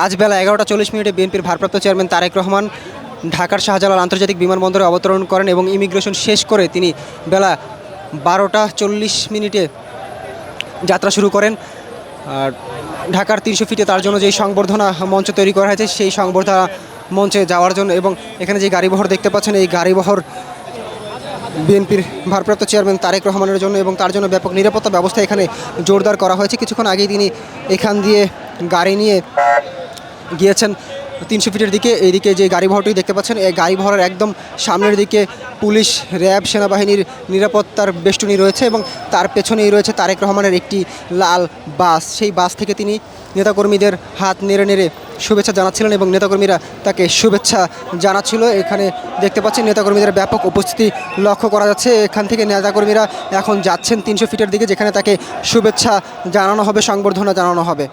আজ বেলা 11টা 40 মিনিটে বিএনপির ভারপ্রাপ্ত চেয়ারম্যান তারেক রহমান ঢাকার শাহজালাল আন্তর্জাতিক বিমানবন্দরে অবতরণ করেন এবং ইমিগ্রেশন শেষ করে তিনি বেলা 12টা 40 মিনিটে যাত্রা শুরু করেন। আর ঢাকার 300 ফিটে তার জন্য যেই সংবর্ধনা মঞ্চ তৈরি করা হয়েছে সেই সংবর্ধনা মঞ্চে যাওয়ার জন্য, এবং এখানে যে গাড়িবহর দেখতে পাচ্ছেন এই গাড়িবহর বিএনপির ভারপ্রাপ্ত চেয়ারম্যান তারেক রহমানের জন্য, এবং তার জন্য ব্যাপক নিরাপত্তা ব্যবস্থা এখানে জোরদার করা হয়েছে। কিছুক্ষণ আগেই তিনি এখান দিয়ে গাড়ি নিয়ে গিয়েছেন 300 ফিটের দিকে। এইদিকে যে গাড়িবহরটি দেখতে পাচ্ছেন এই গাড়িবহরের একদম সামনের দিকে পুলিশ, র্যাব, সেনাবাহিনীর নিরাপত্তার বেষ্টনী রয়েছে এবং তার পেছনেই রয়েছে তারেক রহমানের একটি লাল বাস। সেই বাস থেকে তিনি নেতাকর্মীদের হাত নেড়ে নেড়ে শুভেচ্ছা জানাচ্ছিলেন এবং নেতাকর্মীরা তাকে শুভেচ্ছা জানাচ্ছিল। এখানে দেখতে পাচ্ছেন নেতাকর্মীদের ব্যাপক উপস্থিতি লক্ষ্য করা যাচ্ছে। এখান থেকে নেতাকর্মীরা এখন যাচ্ছেন 300 ফিটের দিকে, যেখানে তাকে শুভেচ্ছা জানানো হবে, সংবর্ধনা জানানো হবে।